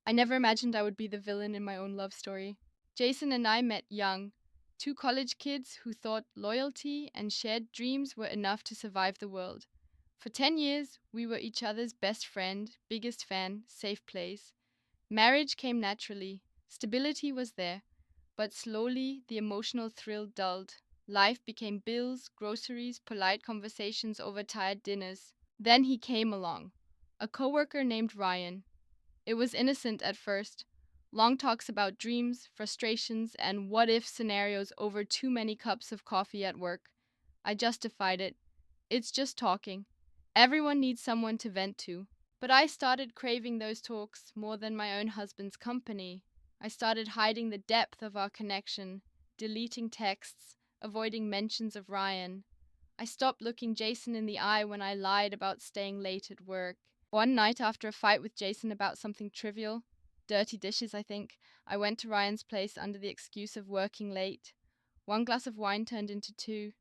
I never imagined I would be the villain in my own love story. Jason and I met young, two college kids who thought loyalty and shared dreams were enough to survive the world. For 10 years, we were each other's best friend, biggest fan, safe place. Marriage came naturally, stability was there, but slowly the emotional thrill dulled. Life became bills, groceries, polite conversations over tired dinners. Then he came along, a coworker named Ryan. It was innocent at first. Long talks about dreams, frustrations, and what if scenarios over too many cups of coffee at work. I justified it. It's just talking. Everyone needs someone to vent to. But I started craving those talks more than my own husband's company. I started hiding the depth of our connection, deleting texts, avoiding mentions of Ryan. I stopped looking Jason in the eye when I lied about staying late at work. One night after a fight with Jason about something trivial, dirty dishes, I think, I went to Ryan's place under the excuse of working late. One glass of wine turned into two.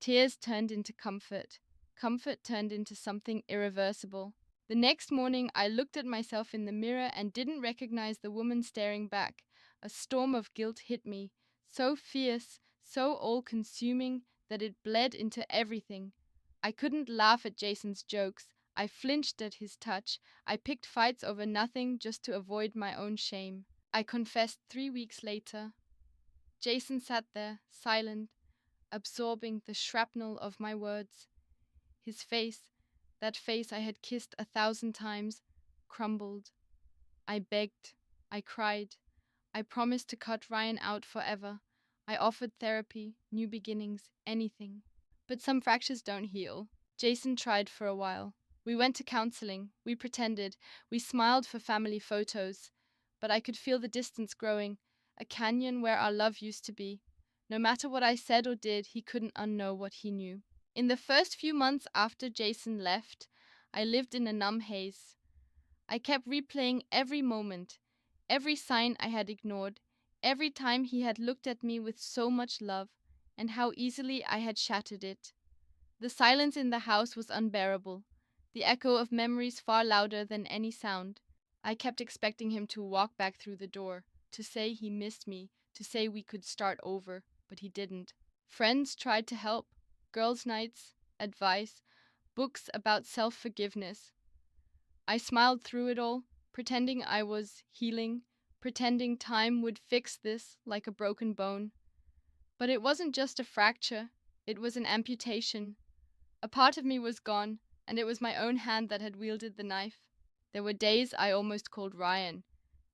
Tears turned into comfort. Comfort turned into something irreversible. The next morning, I looked at myself in the mirror and didn't recognize the woman staring back. A storm of guilt hit me, so fierce, so all consuming, that it bled into everything. I couldn't laugh at Jason's jokes. I flinched at his touch. I picked fights over nothing just to avoid my own shame. I confessed 3 weeks later. Jason sat there, silent, absorbing the shrapnel of my words. His face, that face I had kissed 1,000 times, crumbled. I begged. I cried. I promised to cut Ryan out forever. I offered therapy, new beginnings, anything. But some fractures don't heal. Jason tried for a while. We went to counseling. We pretended. We smiled for family photos. But I could feel the distance growing, a canyon where our love used to be. No matter what I said or did, he couldn't unknow what he knew. In the first few months after Jason left, I lived in a numb haze. I kept replaying every moment, every sign I had ignored, every time he had looked at me with so much love, and how easily I had shattered it. The silence in the house was unbearable, the echo of memories far louder than any sound. I kept expecting him to walk back through the door, to say he missed me, to say we could start over, but he didn't. Friends tried to help, girls' nights, advice, books about self forgiveness. I smiled through it all, pretending I was healing, pretending time would fix this like a broken bone. But it wasn't just a fracture, it was an amputation. A part of me was gone, and it was my own hand that had wielded the knife. There were days I almost called Ryan,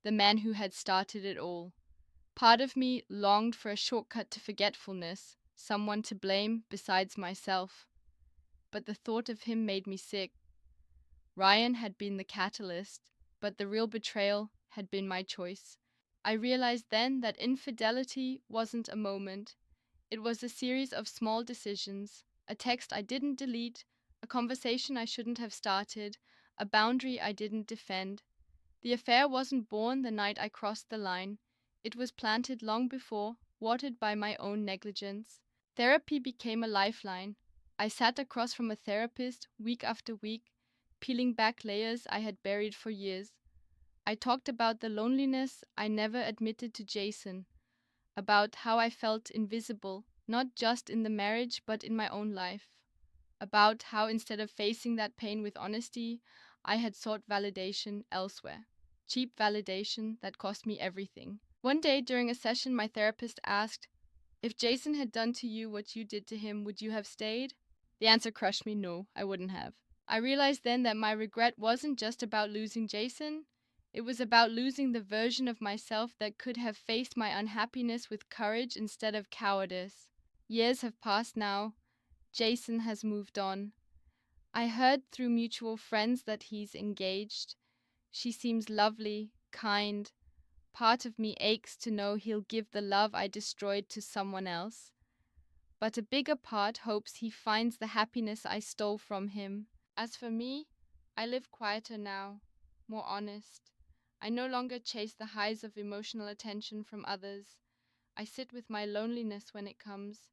the man who had started it all. Part of me longed for a shortcut to forgetfulness, someone to blame besides myself. But the thought of him made me sick. Ryan had been the catalyst, but the real betrayal had been my choice. I realized then that infidelity wasn't a moment. It was a series of small decisions, a text I didn't delete, a conversation I shouldn't have started, a boundary I didn't defend. The affair wasn't born the night I crossed the line. It was planted long before, watered by my own negligence. Therapy became a lifeline. I sat across from a therapist week after week, peeling back layers I had buried for years. I talked about the loneliness I never admitted to Jason, about how I felt invisible, not just in the marriage but in my own life, about how instead of facing that pain with honesty, I had sought validation elsewhere. Cheap validation that cost me everything. One day during a session, my therapist asked, "If Jason had done to you what you did to him, would you have stayed?" The answer crushed me. No, I wouldn't have. I realized then that my regret wasn't just about losing Jason. It was about losing the version of myself that could have faced my unhappiness with courage instead of cowardice. Years have passed now. Jason has moved on. I heard through mutual friends that he's engaged. She seems lovely, kind. Part of me aches to know he'll give the love I destroyed to someone else. But a bigger part hopes he finds the happiness I stole from him. As for me, I live quieter now, more honest. I no longer chase the highs of emotional attention from others. I sit with my loneliness when it comes.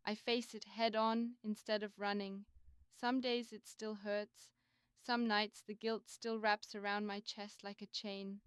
I face it head on instead of running. Some days it still hurts. Some nights the guilt still wraps around my chest like a chain.